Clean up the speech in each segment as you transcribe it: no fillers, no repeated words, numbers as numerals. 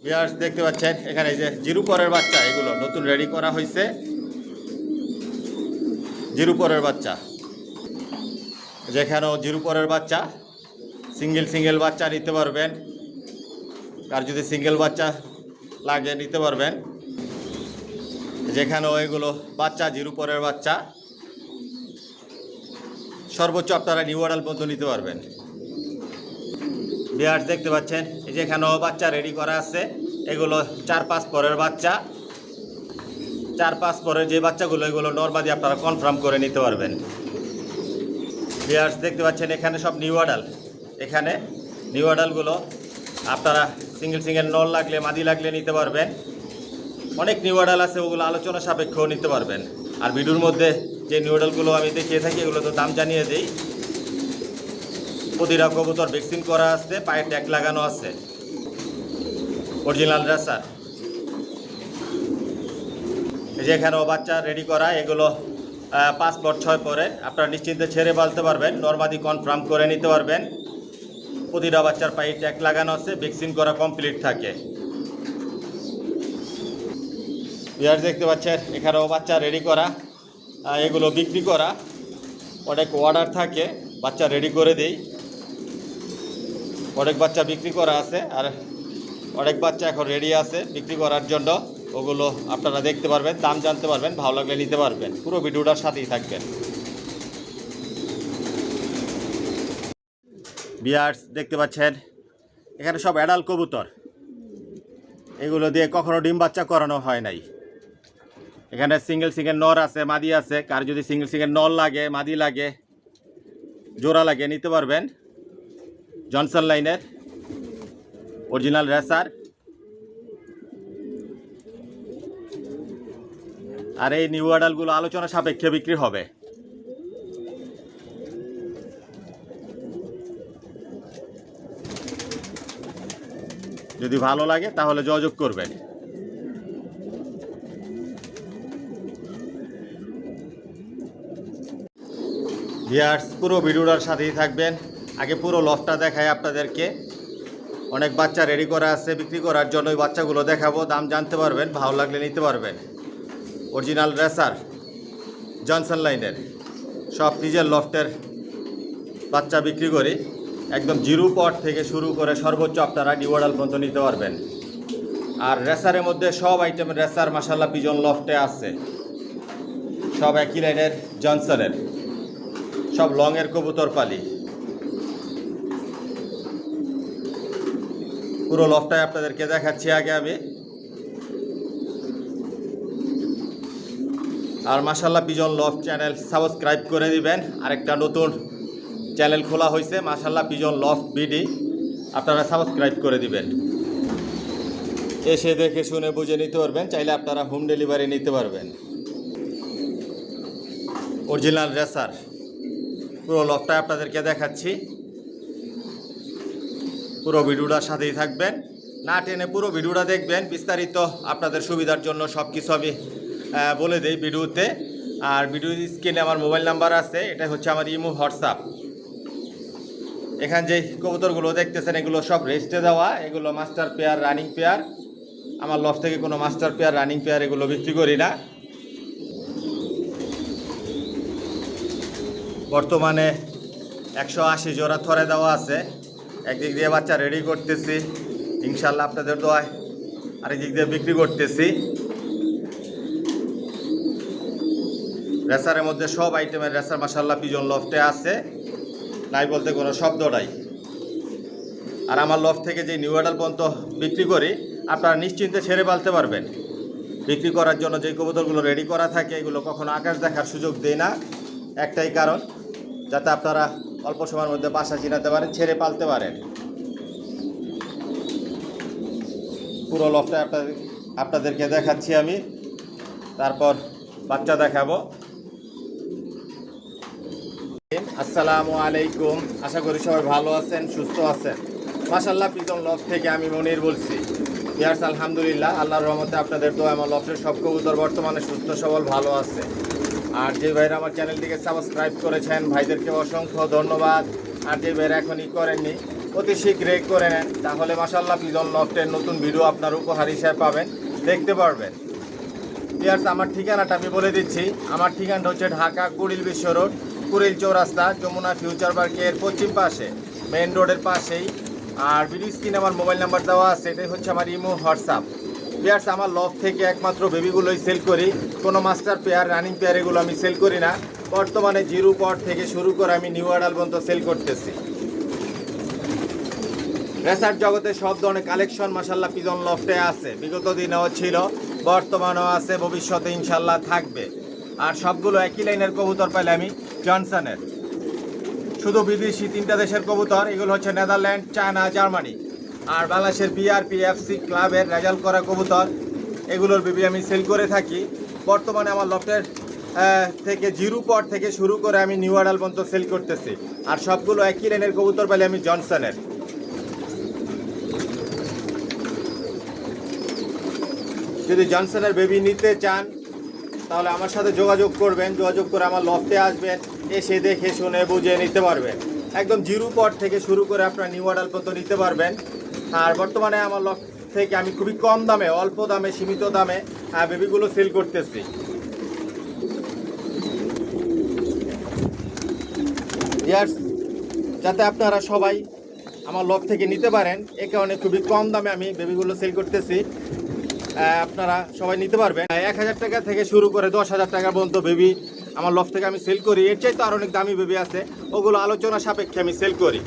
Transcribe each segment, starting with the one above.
Viewers দেখতে পাচ্ছেন এখানে এই যে জিরো পরের বাচ্চা, এগুলো নতুন রেডি করা হয়েছে। জিরো পরের বাচ্চা, যেখানেও জিরো পরের বাচ্চা, সিঙ্গেল বাচ্চা নিতে পারবেন। আর যদি সিঙ্গেল বাচ্চা লাগে নিতে পারবেন। যেখানেও এগুলো বাচ্চা জিরো পরের বাচ্চা, সর্বোচ্চ আপনারা নিউ অর্ডার পর্যন্ত নিতে পারবেন। ভিউয়ার্স দেখতে পাচ্ছেন যেখানেও বাচ্চা রেডি করা আছে, এগুলো 4-5 পরের বাচ্চা। 4-5 পরের যে বাচ্চাগুলো, এগুলো নরমালি আপনারা কনফার্ম করে নিতে পারবেন। ভিউয়ার্স দেখতে পাচ্ছেন এখানে সব নিউ অর্ডার। এখানে নিউ অর্ডারগুলো আপনারা সিঙ্গেল নর লাগলে মাদি লাগলে নিতে পারবেন। অনেক নিউ অর্ডার আছে, ওগুলো আলোচনা সাপেক্ষেও নিতে পারবেন। আর ভিডিওর মধ্যে যে নিউ অর্ডারগুলো আমি দেখিয়ে থাকি, এগুলো তো দাম জানিয়ে দিই। প্রতিটা কবুতর ভ্যাকসিন করা আছে, পায়ে ট্যাগ লাগানো আছে, অরিজিনাল রেসার। যেখানেও বাচ্চা রেডি করা, এগুলো 5 পর 6 পরে আপনারা নিশ্চিন্তে ছেড়ে পালতে পারবেন, নরমাদি কনফার্ম করে নিতে পারবেন। প্রতিটা বাচ্চার পায়ে ট্যাগ লাগানো আছে, ভ্যাকসিন করা কমপ্লিট থাকে। ভিউয়ার্স দেখতে পাচ্ছেন এখানেও বাচ্চা রেডি করা, এগুলো বিক্রি করা। অনেক অর্ডার থাকে, বাচ্চা রেডি করে দিই। অনেক বাচ্চা বিক্রি করা আছে, আর অনেক বাচ্চা এখন রেডি আছে বিক্রি করার জন্য। ওগুলো আপনারা দেখতে পারবেন, দাম জানতে পারবেন, ভালো লাগলে নিতে পারবেন। পুরো ভিডিওটার সাথেই থাকবেন। ভিউয়ার্স দেখতে পাচ্ছেন এখানে সব অ্যাডাল্ট কবুতর, এগুলো দিয়ে কখনো ডিম বাচ্চা করানো হয় নাই। এখানে সিঙ্গেল নর আছে, মাদি আছে। কার যদি সিঙ্গেল নর লাগে, মাদি লাগে, জোড়া লাগে, নিতে পারবেন। জনসন লাইনের অরিজিনাল রেসার। আর এই নিউ অর্ডারগুলো আলোচনা সাপেক্ষে বিক্রি হবে। যদি ভালো লাগে তাহলে যোগাযোগ করবেন। ভিউয়ার্স পুরো ভিডিওটার সাথেই থাকবেন। আগে পুরো লফটা দেখাই আপনাদেরকে। অনেক বাচ্চা রেডি করা আছে বিক্রি করার জন্য, ওই বাচ্চাগুলো দেখাবো, দাম জানতে পারবেন, ভালো লাগলে নিতে পারবেন। অরিজিনাল রেসার, জনসন লাইনের, সব নিজের লফটের বাচ্চা বিক্রি করি। একদম জিরো পট থেকে শুরু করে সর্বোচ্চ আপনারা নিউ অর্ডার পর্যন্ত নিতে পারবেন। আর রেসারের মধ্যে সব আইটেমের রেসার মাশাআল্লাহ পিজন লফটে আছে। সব একই লাইনের জনসনের, সব লংয়ের কবুতর পালি। পুরো লফটাই আপনাদেরকে দেখাচ্ছি আগে আমি। আর মাশাআল্লাহ পিজন লফট চ্যানেল সাবস্ক্রাইব করে দিবেন। আরেকটা নতুন চ্যানেল খোলা হয়েছে, মাশাআল্লাহ পিজন লফট বিডি, আপনারা সাবস্ক্রাইব করে দিবেন। এসে দেখে শুনে বুঝে নিতে পারবেন, চাইলে আপনারা হোম ডেলিভারি নিতে পারবেন। অরিজিনাল রেসার পুরো লফটা আপনাদেরকে দেখাচ্ছি। পুরো ভিডিওটার সাথেই থাকবেন, না টেনে পুরো ভিডিওটা দেখবেন। বিস্তারিত আপনাদের সুবিধার জন্য সব কিছু আমি বলে দিই ভিডিওতে। আর ভিডিও স্ক্রিনে আমার মোবাইল নাম্বার আছে, এটা হচ্ছে আমার ইমো হোয়াটসঅ্যাপ। এখানে যে কবুতরগুলো দেখতেছেন, এগুলো সব রেস্টে দেওয়া। এগুলো মাস্টার পেয়ার, রানিং পেয়ার। আমার লফট থেকে কোনো মাস্টার পেয়ার, রানিং পেয়ার এগুলো বিক্রি করি না। বর্তমানে 180 জোড়া থরে দেওয়া আছে। একদিক দিয়ে বাচ্চা রেডি করতেছি ইনশাল্লাহ আপনাদের দোয়ায়, আরেক দিক দিয়ে বিক্রি করতেছি। রেসারের মধ্যে সব আইটেমের রেসার মাশাআল্লাহ পিজন লফটে আছে, নাই বলতে কোনো শব্দ নাই। আর আমার লফট থেকে যে নিউ অর্ডার পর্যন্ত বিক্রি করি, আপনারা নিশ্চিন্তে ছেড়ে পালতে পারবেন। বিক্রি করার জন্য যে কবুতরগুলো রেডি করা থাকে, এগুলো কখনো আকাশ দেখার সুযোগ দেয় না। একটাই কারণ, যাতে আপনারা অল্প সময়ের মধ্যে বাসা চিনাতে পারেন, ছেড়ে পালতে পারেন। পুরো লফটা আপনাদেরকে দেখাচ্ছি আমি, তারপর বাচ্চা দেখাবো। আসসালামু আলাইকুম, আশা করি সবাই ভালো আছেন, সুস্থ আছেন। মাশাআল্লাহ পিজন লফট থেকে আমি মনির বলছি। ভিউয়ার্স আলহামদুলিল্লাহ, আল্লাহর রহমতে আপনাদের দোয়া আমার লফটের সব কবুতর বর্তমানে সুস্থ সবল ভালো আছে। আর যে ভাইরা আমার চ্যানেলটিকে সাবস্ক্রাইব করেছেন, ভাইদেরকে অসংখ্য ধন্যবাদ। আর যে ভাইরা এখনই করেননি, অতি শীঘ্রই করে নেন, তাহলে মাশাআল্লাহ পিজন লফটের নতুন ভিডিও আপনার উপহার হিসেবে পাবেন, দেখতে পারবেন। ভিউয়ার্স, আমার ঠিকানাটা আমি বলে দিচ্ছি। আমার ঠিকানাটা হচ্ছে ঢাকা কুড়িল বিশ্ব রোড, কুড়িল চৌরাস্তা, যমুনা ফিউচার পার্কের পশ্চিম পাশে, মেইন রোডের পাশেই। আর ভিডিও স্ক্রিনে আমার মোবাইল নাম্বার দেওয়া আছে, এটাই হচ্ছে আমার ইমো হোয়াটসঅ্যাপ। ভিউয়ার্স, আমার লফট থেকে একমাত্র বেবিগুলোই সেল করি, কোনো মাস্টার পেয়ার রানিং পেয়ার এগুলো আমি সেল করি না। বর্তমানে জিরো পট থেকে শুরু করে আমি নিউ অ্যাডাল পর্যন্ত সেল করতেছি। রেসার জগতে সব ধরনের কালেকশন মাশাআল্লাহ পিজন লফটে আছে, বিগত দিনেও ছিল, বর্তমানেও আছে, ভবিষ্যতে ইনশাল্লাহ থাকবে। আর সবগুলো একই লাইনের কবুতর পাইলে আমি জনসনের। শুধু বিদেশি 3টা দেশের কবুতর, এগুলো হচ্ছে নেদারল্যান্ড, চায়না, জার্মানি। আর বাংলাদেশের বিআরপিএফসি ক্লাবের রেজাল্ট করা কবুতর, এগুলোর বেবি আমি সেল করে থাকি। বর্তমানে আমার লফটের থেকে জিরো পট থেকে শুরু করে আমি নিউ অ্যাডাল পর্যন্ত সেল করতেছি। আর সবগুলো একই লাইনের কবুতর পাইলে আমি জনসনের। যদি জনসনের বেবি নিতে চান তাহলে আমার সাথে যোগাযোগ করবেন, যোগাযোগ করে আমার লফটে আসবেন, এসে দেখে শুনে বুঝে নিতে পারবেন। একদম জিরো পট থেকে শুরু করে আপনার নিউ অ্যাডাল পর্যন্ত নিতে পারবেন। আর বর্তমানে আমার লফট থেকে আমি খুবই কম দামে, অল্প দামে, সীমিত দামে বেবিগুলো সেল করতেছি। যাতে আপনারা সবাই আমার লফট থেকে নিতে পারেন, এ কারণে খুবই কম দামে আমি বেবিগুলো সেল করতেছি। আপনারা সবাই নিতে পারবেন। 1000 টাকা থেকে শুরু করে 10,000 টাকা পর্যন্ত বেবি আমার লফট থেকে আমি সেল করি। এর চাইতে আরও অনেক দামি বেবি আছে, ওগুলো আলোচনা সাপেক্ষে আমি সেল করি।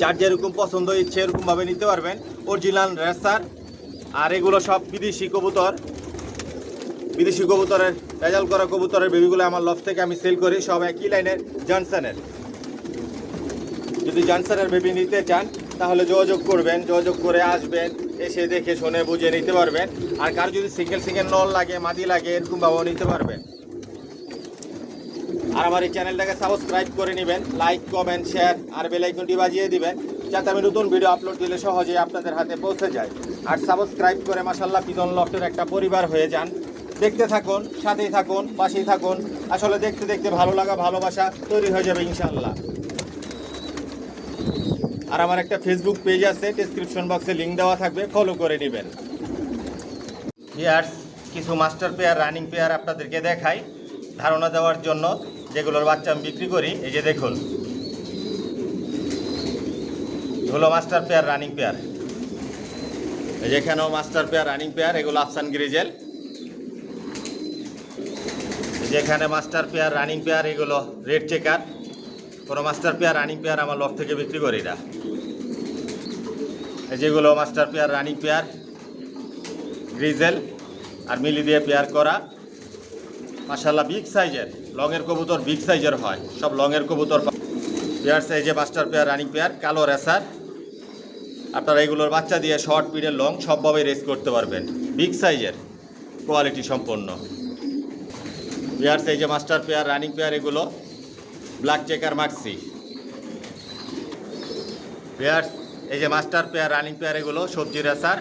যার যেরকম পছন্দ ইচ্ছে এরকমভাবে নিতে পারবেন। অরিজিনাল রেসার, আর এগুলো সব বিদেশি কবুতর, বিদেশি কবুতরের রেজাল্ট করা কবুতরের বেবিগুলো আমার লফট থেকে আমি সেল করি, সব একই লাইনের জনসনের। যদি জনসনের বেবি নিতে চান তাহলে যোগাযোগ করবেন, যোগাযোগ করে আসবেন, এসে দেখে শুনে বুঝে নিতে পারবেন। আর কার যদি সিঙ্গেল নল লাগে, মাদি লাগে, এরকমভাবেও নিতে পারবেন। আর আমার এই চ্যানেলটাকে সাবস্ক্রাইব করে নেবেন, লাইক, কমেন্ট, শেয়ার আর বেল আইকনটি বাজিয়ে দিবেন, যাতে আমি নতুন ভিডিও আপলোড দিলে সহজেই আপনাদের হাতে পৌঁছে যায়। আর সাবস্ক্রাইব করে মাশাআল্লাহ পিজন লফটের একটা পরিবার হয়ে যান। দেখতে থাকুন, সাথেই থাকুন, পাশেই থাকুন। আসলে দেখতে দেখতে ভালো লাগা, ভালোবাসা তৈরি হয়ে যাবে ইনশাআল্লাহ। আর আমার একটা ফেসবুক পেজ আছে, ডেসক্রিপশন বক্সে লিঙ্ক দেওয়া থাকবে, ফলো করে নেবেন। ভিউয়ার্স, কিছু মাস্টার পেয়ার, রানিং পেয়ার আপনাদেরকে দেখাই ধারণা দেওয়ার জন্য, যেগুলোর বাচ্চা আমি বিক্রি করি। এই যে দেখুন, এগুলো মাস্টার পেয়ার, রানিং পেয়ার। এই যেখানেও মাস্টার পেয়ার, রানিং পেয়ার, এগুলো আফসান গ্রিজেল। যেখানে মাস্টার পেয়ার, রানিং পেয়ার, এগুলো রেড চেকার। কোনো মাস্টার পেয়ার, রানিং পেয়ার আমার লফট থেকে বিক্রি করি না। যেগুলো master pair, running pair, grizzle আর মিলি দিয়ে পেয়ার করা, মাশাআল্লাহ বিগ সাইজের লংয়ের কবুতর, বিগ সাইজের হয়, সব লংয়ের কবুতর। পেয়ার সাইজে মাস্টার পেয়ার, রানিং পেয়ার, কালো রেসার। আপনারা এগুলোর বাচ্চা দিয়ে শর্ট, পিডের, লং সবভাবে রেস করতে পারবেন, বিগ সাইজের, কোয়ালিটি সম্পন্ন। পেয়ার সাইজে মাস্টার পেয়ার, রানিং পেয়ার, এগুলো ব্ল্যাক চেকার মাক্সি। পেয়ার এই যে মাস্টার পেয়ার, রানিং পেয়ার, এগুলো সবজি রেসার।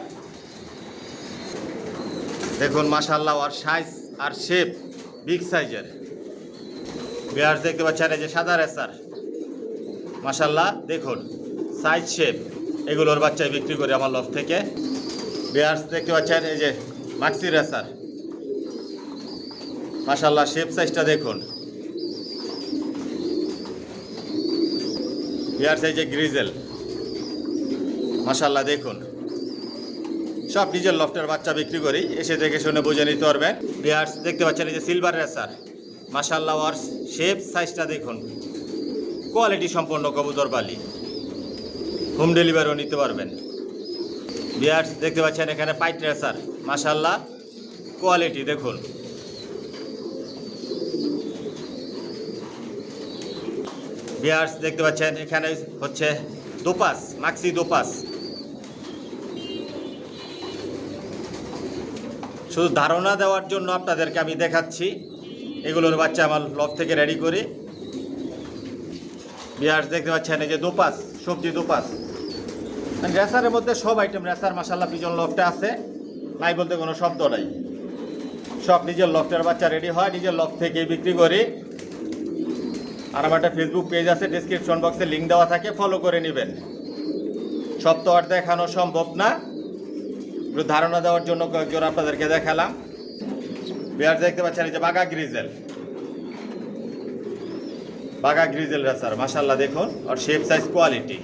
দেখুন মাশাআল্লাহ, আর সাইজ আর শেপ বিগ সাইজের। পেয়ার দেখতে পাচ্ছেন, এই যে সাদা রেসার, মাশাআল্লাহ দেখুন সাইজ, শেপ, এগুলোর বাচ্চায় বিক্রি করি আমার লফট থেকে। পেয়ার দেখতে পাচ্ছেন, এই যে মাক্সি রেসার, মাশাআল্লাহ শেপ সাইজটা দেখুন। পেয়ার সাইজে গ্রিজেল, মাশাআল্লাহ দেখুন। সব নিজের লফটের বাচ্চা বিক্রি করি, এসে দেখে শুনে বুঝে নিতে পারবেন। পেয়ার্স দেখতে পাচ্ছেন, এই যে সিলভার রেসার, মাশাআল্লাহ আর শেপ সাইজটা দেখুন, কোয়ালিটি সম্পন্ন কবুতর বালি, হোম ডেলিভারিও নিতে পারবেন। পেয়ার্স দেখতে পাচ্ছেন এখানে পাইট রেসার, মাশাআল্লাহ কোয়ালিটি দেখুন। পেয়ার্স দেখতে পাচ্ছেন এখানে হচ্ছে দোপাস, মাক্সি দোপাস। শুধু ধারণা দেওয়ার জন্য আপনাদেরকে আমি দেখাচ্ছি, এগুলোর বাচ্চা আমার লফট থেকে রেডি করি। পেয়ার্স দেখতে পাচ্ছেন, এই যে দোপাস, সবজি দোপাস। রেসারের মধ্যে সব আইটেম রেসার মাশাআল্লাহ পিজন লফটে আছে, নাই বলতে কোনো শব্দ নাই। সব নিজের লফটের বাচ্চা রেডি হয়, নিজের লফট থেকেই বিক্রি করি। আর আমার একটা ফেসবুক পেজ আছে, ডেসক্রিপশন বক্সে লিঙ্ক দেওয়া থাকে, ফলো করে নেবেন। সব তো আর দেখানো সম্ভব না, একটু ধারণা দেওয়ার জন্য কয়েকজন আপনাদেরকে দেখালাম। বিয়ার দেখতে পাচ্ছেন এই যে বাঘা গ্রিজেল, বাঘা গ্রিজেল রেসার মাশাআল্লাহ দেখুন, আর শেপ সাইজ কোয়ালিটি।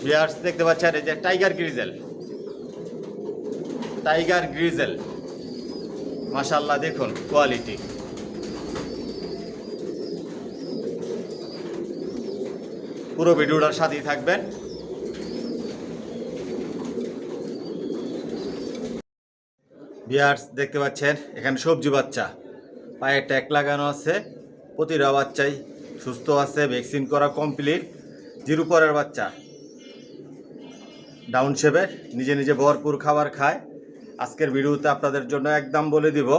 বিয়ার্স দেখতে পাচ্ছেন এই যে টাইগার গ্রিজেল, টাইগার গ্রিজেল মাশাআল্লাহ দেখুন কোয়ালিটি। পুরো ভিডিওটার সাথেই থাকবেন। বিয়ার্স দেখতে পাচ্ছেন এখানে সবজি বাচ্চা, পায়ে ট্যাগ লাগানো আছে, প্রতিটা বাচ্চাই সুস্থ আছে, ভ্যাকসিন করা কমপ্লিট। জিরো পরের বাচ্চা, ডাউন শেপের, নিজে নিজে ভরপুর খাবার খায়। আজকের ভিডিওতে আপনাদের জন্য একদম বলে দিব,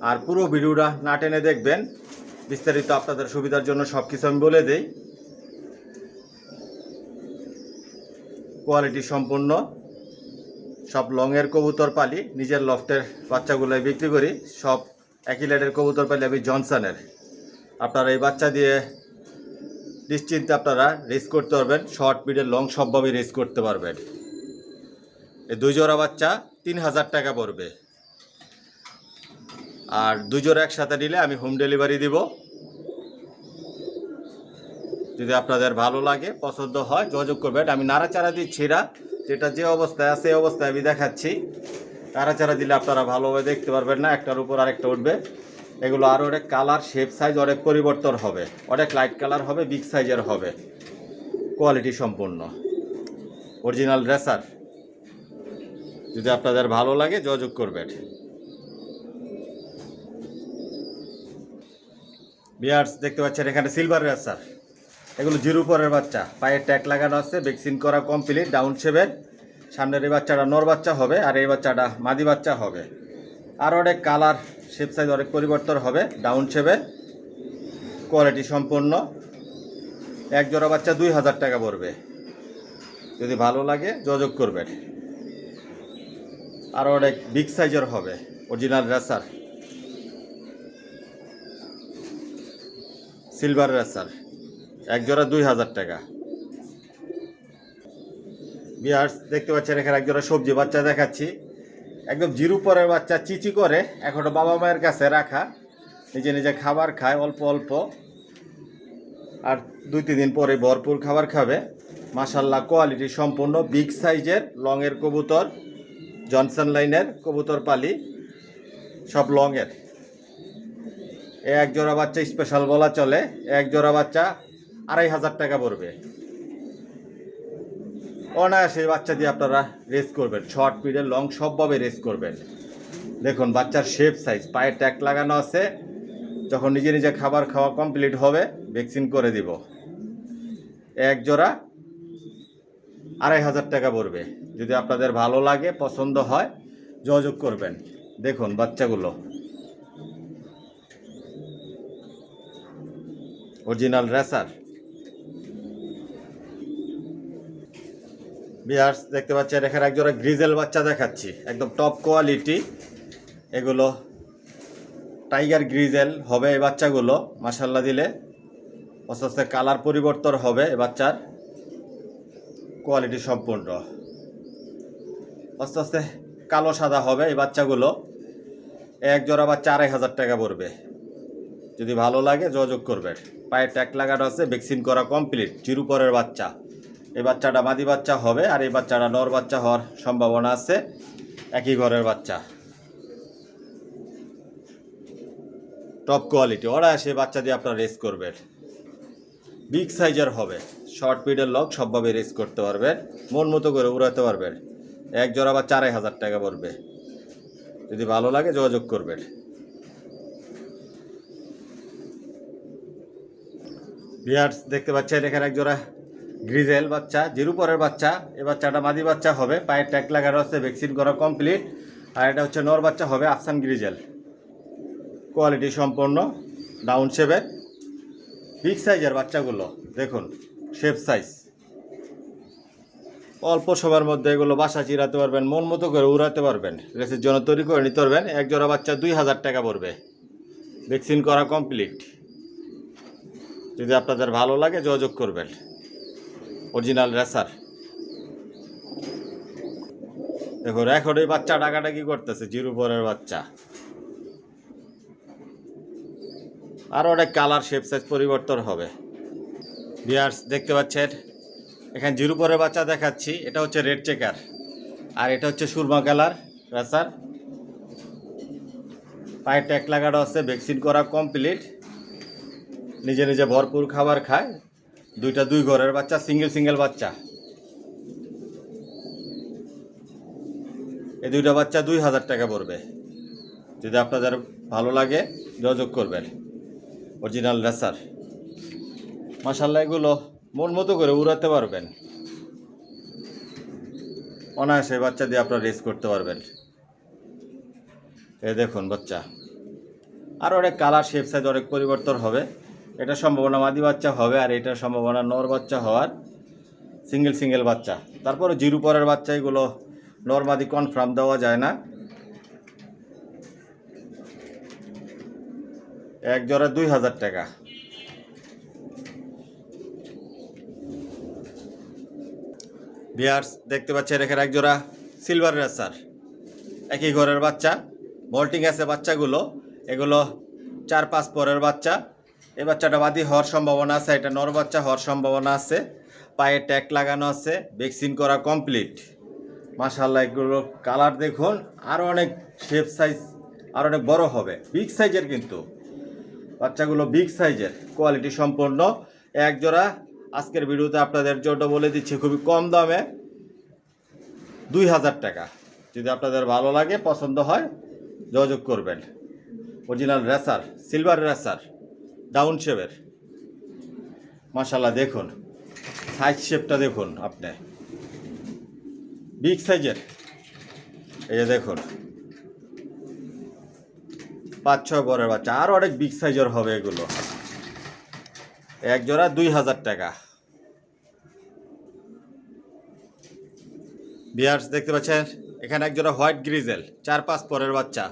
আর পুরো ভিডিওটা না টেনে দেখবেন, বিস্তারিত আপনাদের সুবিধার জন্য সব কিছু আমি বলে দিই। কোয়ালিটি সম্পূর্ণ সব লংয়ের কবুতর পালি, নিজের লফটের বাচ্চাগুলোই বিক্রি করি। সব একই লেডের কবুতর পালি আমি জনসনের। আপনারা এই বাচ্চা দিয়ে নিশ্চিন্তে আপনারা রেস করতে পারবেন, শর্ট মিডল লং সবভাবেই রেস করতে পারবেন। এই 2 জোড়া বাচ্চা 3000 টাকা পড়বে, আর 2 জোড়া একসাথে নিলে আমি হোম ডেলিভারি দিব। যদি আপনাদের ভালো লাগে, পছন্দ হয়, যোগাযোগ করবেন। আমি নাড়াচাড়া দিচ্ছি না, যেটা যে অবস্থায় আছে এই অবস্থায় আমি দেখাচ্ছি। নাড়াচাড়া দিলে আপনারা ভালোভাবে দেখতে পারবেন না, একটার উপর আরেকটা উঠবে। এগুলো আরও অনেক কালার, শেপ, সাইজ অনেক পরিবর্তন হবে, অনেক লাইট কালার হবে, বিগ সাইজের হবে। কোয়ালিটি সম্পূর্ণ অরিজিনাল রেসার। যদি আপনাদের ভালো লাগে যোগাযোগ করবেন। বিয়ার্স দেখতে পাচ্ছেন এখানে সিলভার রেসার, এগুলো জিরো পরের বাচ্চা, পায়ে ট্যাগ লাগানো আছে, ভ্যাকসিন করা কমপ্লিট, ডাউন শেপের। সামনের এই বাচ্চাটা নর বাচ্চা হবে, আর এই বাচ্চাটা মাদি বাচ্চা হবে। আর অনেক কালার, শেপ সাইজ অনেক পরিবর্তন হবে, ডাউন শেপের। কোয়ালিটি সম্পূর্ণ। এক জোড়া বাচ্চা 2000 টাকা পড়বে। যদি ভালো লাগে যোগাযোগ করবেন। আর অনেক বিগ সাইজের হবে, অরিজিনাল রেসার, সিলভার রেসার, এক জোড়া 2000 টাকা। বিয়ার্স দেখতে পাচ্ছেন এখানে এক জোড়া সবজি বাচ্চা দেখাচ্ছি, একদম জিরো পরের বাচ্চা, চিচি করে, এখনও বাবা মায়ের কাছে রাখা, নিজে নিজে খাবার খায় অল্প অল্প, আর 2-3 দিন পরে ভরপুর খাবার খাবে। মাশাআল্লাহ কোয়ালিটি সম্পূর্ণ, বিগ সাইজের লংয়ের কবুতর, জনসন লাইনের কবুতর পালি, সব লংয়ের। এক জোড়া বাচ্চা স্পেশাল বলা চলে, এক জোড়া বাচ্চা 2500 টাকা পড়বে। অনায়াসে বাচ্চা দিয়ে আপনারা রেস করবেন, শর্ট মিডল লং সবভাবে রেস করবেন। দেখুন বাচ্চার শেপ সাইজ, পায়ে ট্যাগ লাগানো আছে, যখন নিজে নিজে খাবার খাওয়া কমপ্লিট হবে ভ্যাকসিন করে দিব। এক জোড়া 2500 টাকা পড়বে। যদি আপনাদের ভালো লাগে, পছন্দ হয়, যোগাযোগ করবেন। দেখুন বাচ্চাগুলো অরিজিনাল রেসার। বিয়ার্স দেখতে পাচ্ছেন এখানে এক জোড়া গ্রিজেল বাচ্চা দেখাচ্ছি, একদম টপ কোয়ালিটি। এগুলো টাইগার গ্রিজেল হবে এই বাচ্চাগুলো, মাশাআল্লাহ দিলে আস্তে আস্তে কালার পরিবর্তন হবে এই বাচ্চার। কোয়ালিটি সম্পূর্ণ, আস্তে আস্তে কালো সাদা হবে এই বাচ্চাগুলো। এক জোড়া বাচ্চা 2500 টাকা পড়বে। যদি ভালো লাগে যোগাযোগ করবেন। পায়ে ট্যাগ লাগানো আছে, ভ্যাকসিন করা কমপ্লিট, জিরো পরের বাচ্চা। এই বাচ্চাটা মাদি বাচ্চা হবে, আর এই বাচ্চাটা নর বাচ্চা হওয়ার সম্ভাবনা আছে, একই ঘরের বাচ্চা। টপ কোয়ালিটি, ওরা এসে বাচ্চা দিয়ে আপনারা রেস করবেন। বিগ সাইজের হবে, শর্ট মিডল লং সবভাবে রেস করতে পারবেন, মন মতো করে উড়াতে পারবেন। এক জোড়া বা 4500 টাকা পড়বে। যদি ভালো লাগে যোগাযোগ করবেন। বিয়ার্স দেখতে পাচ্ছেন এখানে এক জোড়া গ্রিজেল বাচ্চা, জিরো পরের বাচ্চা। এই বাচ্চাটা মাদি বাচ্চা হবে, পায়ে ট্যাগ লাগানো আছে, ভ্যাকসিন করা কমপ্লিট। আর এটা হচ্ছে নর বাচ্চা হবে, আফসান গ্রিজেল। কোয়ালিটি সম্পন্ন, ডাউন শেপের, বিগ সাইজের বাচ্চাগুলো। দেখুন শেপ সাইজ, অল্প সময়ের মধ্যে এগুলো বাসা চিরাতে পারবেন, মন মতো করে উড়াতে পারবেন, রেসের জন্য তৈরি করে নিতে পারবেন। এক জোড়া বাচ্চা 2000 টাকা পড়বে। ভ্যাকসিন করা কমপ্লিট। যদি আপনাদের ভালো লাগে যোগাযোগ করবেন। Original racer. দেখুন এখন এই বাচ্চা ডাকাডাকি করতেছে, জিরো পরের বাচ্চা। আর অনেক কালার শেপ সাইজ পরিবর্তন হবে। ভিউয়ার্স দেখতে পাচ্ছেন এখানে জিরো পরের বাচ্চা দেখাচ্ছি। এটা হচ্ছে রেড চেকার আর এটা হচ্ছে সুরমা কালার রেসার। পায়ে ট্যাগ লাগানো আছে, ভ্যাকসিন করা কমপ্লিট। নিজে নিজে ভরপুর খাবার খায়। দুইটা দুই ঘরের বাচ্চা, সিঙ্গেল বাচ্চা। এই দুইটা বাচ্চা 2000 টাকা পড়বে। যদি আপনাদের ভালো লাগে যোগাযোগ করবেন। Original racer. মাশাআল্লাহ এগুলো মন মতো করে উড়াতে পারবেন। অনায়াসে বাচ্চা দিয়ে আপনারা রেস করতে পারবেন। এই দেখুন বাচ্চা। আর অনেক কালার শেপ সাইজ অনেক পরিবর্তন হবে। এটা সম্ভাবনা মাদি বাচ্চা হবে আর এটার সম্ভাবনা নর বাচ্চা হওয়ার। সিঙ্গেল বাচ্চা। তারপরে জিরো পরের বাচ্চা এগুলো নর মাদি কনফার্ম দেওয়া যায় না। এক জোড়া 2000 টাকা। ভিউয়ার্স দেখতে পাচ্ছেন এখানে এক জোড়া সিলভার রেসার। একই ঘরের বাচ্চা, মল্টিং আছে বাচ্চাগুলো। এগুলো 4-5 পরের বাচ্চা। এই বাচ্চাটা বাদী হওয়ার সম্ভাবনা আছে, এটা নর বাচ্চা হওয়ার সম্ভাবনা আছে। পায়ে ট্যাগ লাগানো আছে, ভ্যাকসিন করা কমপ্লিট। মাশাআল্লাহ এগুলো কালার দেখুন। আরও অনেক শেপ সাইজ আর অনেক বড় হবে, বিগ সাইজের। কিন্তু বাচ্চাগুলো বিগ সাইজের, কোয়ালিটি সম্পন্ন। এক জোড়া আজকের ভিডিওতে আপনাদের জন্য বলে দিচ্ছি খুবই কম দামে 2000 টাকা। যদি আপনাদের ভালো লাগে পছন্দ হয় যোগাযোগ করবেন। Original racer, silver racer, down শেপের। মাশাআল্লাহ দেখুন সাইজ শেপটা দেখুন আপনি, বিগ সাইজের। এই যে দেখুন 5-6 পরের বাচ্চা। আর অনেক বিগ সাইজের হবে এগুলো। এক জোড়া 2000 টাকা। ভিউয়ার্স দেখতে পাচ্ছেন এখানে এক জোড়া হোয়াইট গ্রিজেল 4-5 পরের বাচ্চা।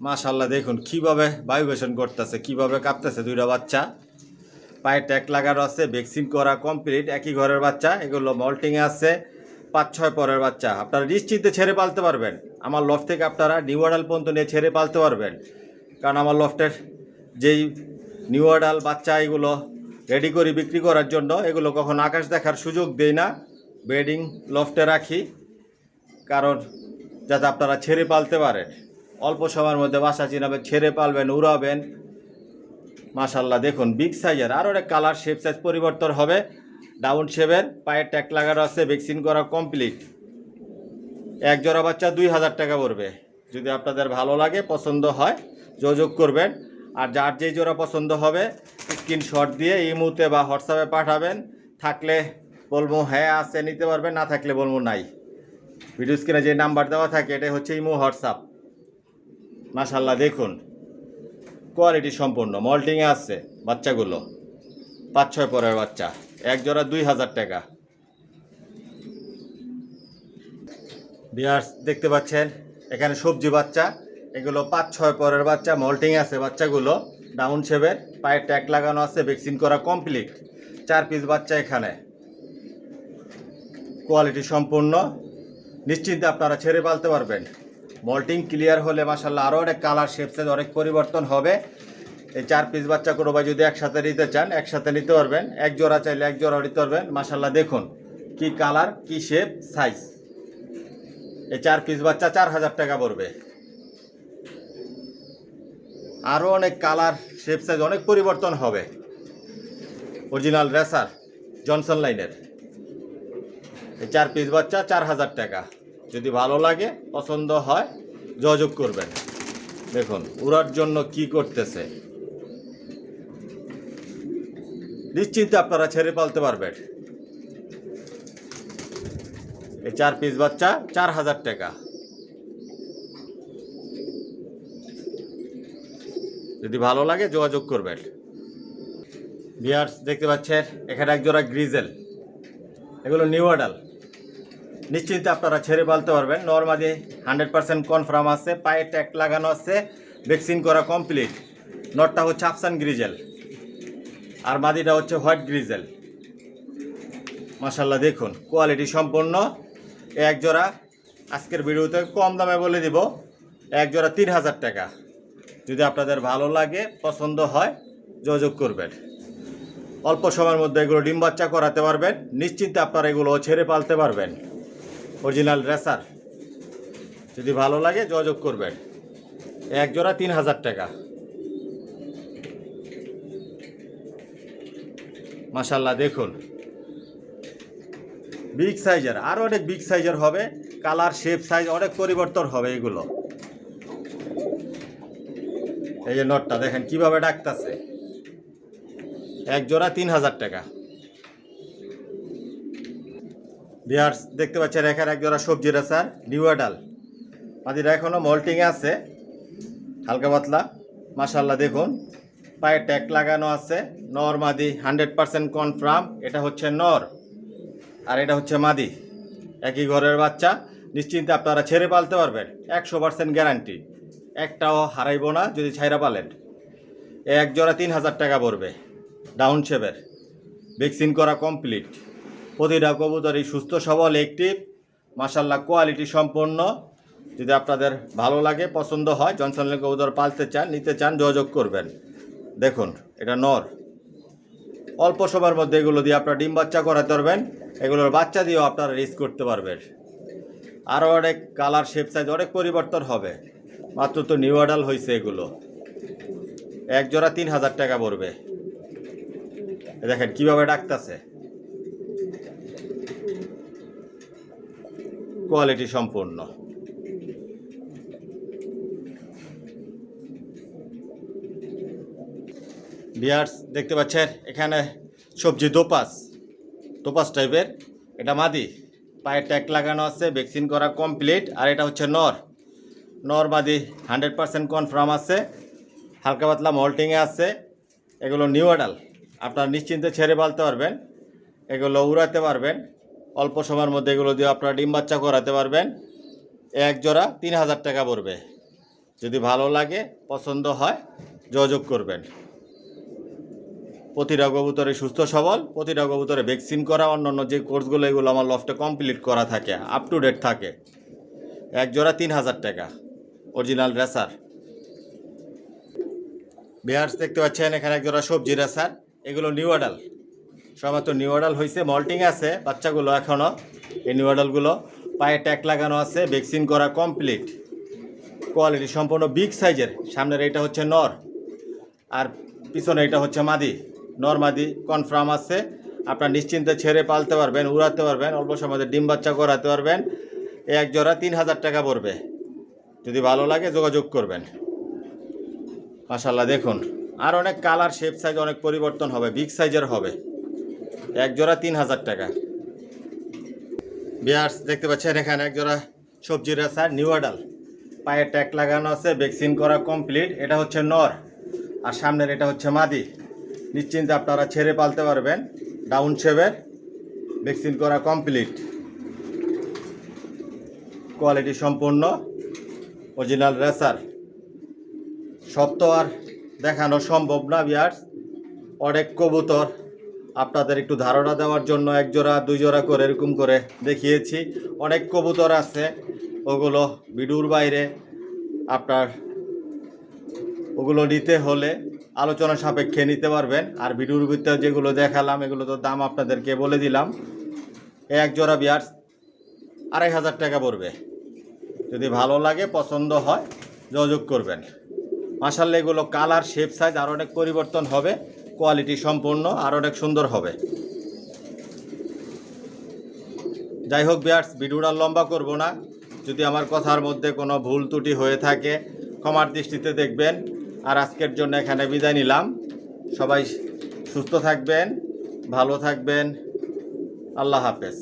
মাশাআল্লাহ দেখুন কিভাবে ভাইব্রেশন করতেছে, কিভাবে কাঁপতেছে দুইটা বাচ্চা। পায়ে ট্যাগ লাগানো আছে, ভ্যাকসিন করা কমপ্লিট। একই ঘরের বাচ্চা, এগুলো মল্টিংয়ে আছে। 5-6 পরের বাচ্চা। আপনারা নিশ্চিন্তে ছেড়ে পালতে পারবেন। আমার লফট থেকে আপনারা নিউ অ্যাডাল পর্যন্ত নিয়ে ছেড়ে পালতে পারবেন। কারণ আমার লফটের যেই নিউ অ্যাডাল বাচ্চা এগুলো রেডি করি বিক্রি করার জন্য, এগুলো কখন আকাশ দেখার সুযোগ দেই না, ব্রিডিং লফটে রাখি। কারণ যাতে আপনারা ছেড়ে পালতে পারেন। অল্প সময়ের মধ্যে বাসা চিনাবেন, ছেড়ে পালবেন, উড়াবেন। মাশাআল্লাহ দেখুন বিগ সাইজের। আর অনেক কালার শেপ সাইজ পরিবর্তন হবে। ডাউন শেপের, পায়ে ট্যাগ লাগানো আছে, ভ্যাকসিন করা কমপ্লিট। এক জোড়া বাচ্চা 2000 টাকা পড়বে। যদি আপনাদের ভালো লাগে পছন্দ হয় যোগাযোগ করবেন। আর যার যেই জোড়া পছন্দ হবে স্ক্রিনশট দিয়ে ইমোতে বা হোয়াটসঅ্যাপে পাঠাবেন। থাকলে বলবো হ্যাঁ আছে নিতে পারবেন, না থাকলে বলবো নাই। ভিডিও স্ক্রিনে যে নাম্বার দেওয়া থাকে এটাই হচ্ছে ইমো হোয়াটসঅ্যাপ। মাশাআল্লাহ দেখুন কোয়ালিটি সম্পূর্ণ, মল্টিংয়ে আছে বাচ্চাগুলো। 5-6 পরের বাচ্চা। এক জোড়া 2000 টাকা। ভিউয়ার্স দেখতে পাচ্ছেন এখানে সবজি বাচ্চা। এগুলো 5-6 পরের বাচ্চা, মল্টিং আছে বাচ্চাগুলো। ডাউন শেপের, পায়ে ট্যাগ লাগানো আছে, ভ্যাকসিন করা কমপ্লিট। 4 পিস বাচ্চা এখানে। কোয়ালিটি সম্পূর্ণ, নিশ্চিন্তে আপনারা ছেড়ে পালতে পারবেন। মল্টিং ক্লিয়ার হলে মাশাআল্লাহ আরও অনেক কালার শেপ সাইজ অনেক পরিবর্তন হবে। এই 4 পিস বাচ্চা কোনো ভাই যদি একসাথে নিতে চান একসাথে নিতে পারবেন। এক জোড়া চাইলে এক জোড়া নিতে পারবেন। মাশাআল্লাহ দেখুন কি কালার, কি শেপ সাইজ। এই 4 পিস বাচ্চা 4000 টাকা পড়বে। আরও অনেক কালার শেপ সাইজ অনেক পরিবর্তন হবে। অরিজিনাল রেসার, জনসন লাইনের। এই 4 পিস বাচ্চা 4000 টাকা। যদি ভালো লাগে পছন্দ হয় যোগাযোগ করবেন। দেখুন উড়ার জন্য কি করতেছে, নিশ্চিন্তে আপনারা ছেড়ে পালতে পারবেন। এই 4 পিস বাচ্চা 4000 টাকা। যদি ভালো লাগে যোগাযোগ করবেন। ভিউয়ার্স দেখতে পাচ্ছেন এখানে এক জোড়া গ্রিজেল। এগুলো নিউ অ্যাডাল, নিশ্চিন্তে আপনারা ছেড়ে পালতে পারবেন। নরমালি 100% কনফার্ম আছে, পায়ে ট্যাগ লাগানো আছে, ভ্যাকসিন করা কমপ্লিট। নটটা হচ্ছে আফসান গ্রিজেল আর মাদিটা হচ্ছে হোয়াইট গ্রিজেল। মাশাল্লাহ দেখুন কোয়ালিটি সম্পন্ন এক জোড়া। আজকের ভিডিওতে কম দামে বলে দিব, এক জোড়া 3000 টাকা। যদি আপনাদের ভালো লাগে পছন্দ হয় যোগাযোগ করবেন। অল্প সময়ের মধ্যে এগুলো ডিম বাচ্চা করাতে পারবেন, নিশ্চিন্তে আপনারা এগুলো ছেড়ে পালতে পারবেন। Original racer. যদি ভালো লাগে যোগাযোগ করবেন। এক জোড়া 3000 টাকা। মাশাল্লাহ দেখুন বিগ সাইজের, আরও অনেক বিগ সাইজের হবে। কালার শেপ সাইজ অনেক পরিবর্তন হবে এগুলো। এই যে নটটা দেখেন কিভাবে ডাকতেছে। এক জোড়া 3000 টাকা। ভিউয়ার্স দেখতে পাচ্ছেন এখানে এক জোড়া সবজি রেসার নিউ অ্যাডাল। মাদিরা এখনও মল্টিংয়ে আছে হালকা পাতলা। মাশাল্লাহ দেখুন পায়ে ট্যাগ লাগানো আছে। নর মাদি 100% কনফার্ম। এটা হচ্ছে নর আর এটা হচ্ছে মাদি, একই ঘরের বাচ্চা। নিশ্চিন্তে আপনারা ছেড়ে পালতে পারবেন, 100% গ্যারান্টি। একটাও হারাইব না যদি ছাইরা পালেন। এক জোড়া 3000 টাকা পড়বে। ডাউন শেপের, ভ্যাকসিন করা কমপ্লিট। প্রতিটা কবুতরই সুস্থ সবল অ্যাক্টিভ। মাশাল্লাহ কোয়ালিটি সম্পন্ন। যদি আপনাদের ভালো লাগে পছন্দ হয়, জনসনের কবুতর পালতে চান নিতে চান যোগাযোগ করবেন। দেখুন এটা নর। অল্প সময়ের মধ্যে এগুলো দিয়ে আপনারা ডিম বাচ্চা করাতে পারবেন। এগুলোর বাচ্চা দিয়েও আপনারা রিস্ক করতে পারবেন। আরও অনেক কালার শেপ সাইজ অনেক পরিবর্তন হবে। মাত্র তো নিউ অ্যাডাল হয়েছে এগুলো। এক জোড়া 3000 টাকা পড়বে। দেখেন কিভাবে ডাকতেছে, কোয়ালিটি সম্পূর্ণ। ভিউয়ার্স দেখতে পাচ্ছেন এখানে সবজি দোপাস টাইপের। এটা মাদি, পায়ে ট্যাগ লাগানো আছে, ভ্যাকসিন করা কমপ্লিট। আর এটা হচ্ছে নর মাদি 100% কনফার্ম আছে, হালকা পাতলা মল্টিংয়ে আছে। এগুলো নিউ অ্যাডাল, আপনারা নিশ্চিন্তে ছেড়ে পালতে পারবেন। এগুলো উড়াতে পারবেন। অল্প সময়ের মধ্যে এগুলো দিয়ে আপনারা ডিম বাচ্চা করাতে পারবেন। এক জোড়া 3000 টাকা পড়বে। যদি ভালো লাগে পছন্দ হয় যোগাযোগ করবেন। প্রতিটা কবুতরে সুস্থ সবল, প্রতিটা কবুতরে ভ্যাকসিন করা, অন্যান্য যে কোর্সগুলো এগুলো আমার লফটে কমপ্লিট করা থাকে, আপ টু ডেট থাকে। এক জোড়া 3000 টাকা, অরিজিনাল রেসার। ভিউয়ার্স দেখতে পাচ্ছেন এখানে এক জোড়া সবজি রেসার। এগুলো নিউ অ্যাডাল, সবমাত্র নিউ অ্যাডাল হয়েছে, মল্টিং আছে বাচ্চাগুলো এখনও। এই নিউ অ্যাডালগুলো পায়ে ট্যাগ লাগানো আছে, ভ্যাকসিন করা কমপ্লিট। কোয়ালিটি সম্পূর্ণ বিগ সাইজের। সামনের এটা হচ্ছে নর আর পিছনে এটা হচ্ছে মাদি। নর মাদি কনফার্ম আছে। আপনার নিশ্চিন্তে ছেড়ে পালতে পারবেন, উড়াতে পারবেন, অল্প সময় ডিম বাচ্চা করাতে পারবেন। এক জোড়া 3000 টাকা পড়বে। যদি ভালো লাগে যোগাযোগ করবেন। মাশাল্লাহ দেখুন আর অনেক কালার শেপ সাইজ অনেক পরিবর্তন হবে, বিগ সাইজের হবে। এক জোড়া 3000 টাকা। ভিউয়ার্স দেখতে পাচ্ছেন এখানে এক জোড়া সবজি রেসার নিউ অ্যাডাল, পায়ে ট্যাগ লাগানো আছে, ভ্যাকসিন করা কমপ্লিট। এটা হচ্ছে নর আর সামনের এটা হচ্ছে মাদি। নিশ্চিন্তে আপনারা ছেড়ে পালতে পারবেন। ডাউন শেপের, ভ্যাকসিন করা কমপ্লিট। কোয়ালিটি সম্পূর্ণ, অরিজিনাল রেসার। সব তো আর দেখানো সম্ভব না ভিউয়ার্স। অনেক কবুতর আপনাদের একটু ধারণা দেওয়ার জন্য এক জোড়া দুই জোড়া করে এরকম করে দেখিয়েছি। অনেক কবুতর আছে ওগুলো ভিডিওর বাইরে। আপনার ওগুলো নিতে হলে আলোচনা সাপেক্ষে নিতে পারবেন। আর ভিডিওর ভিতরে যেগুলো দেখালাম এগুলো তো দাম আপনাদেরকে বলে দিলাম। এক জোড়া ভিউয়ার্স 2500 টাকা পড়বে। যদি ভালো লাগে পছন্দ হয় যোগাযোগ করবেন। মাশাআল্লাহ এগুলো কালার শেপ সাইজ আর অনেক পরিবর্তন হবে, কোয়ালিটি সম্পূর্ণ আর অনেক সুন্দর হবে। যাই হোক ভিউয়ার্স ভিডিওটা লম্বা করব না। যদি আমার কথার মধ্যে কোনো ভুল ত্রুটি হয়ে থাকে ক্ষমার দৃষ্টিতে দেখবেন। আর আজকের জন্য এখানে বিদায় নিলাম। সবাই সুস্থ থাকবেন, ভালো থাকবেন। আল্লাহ হাফেজ।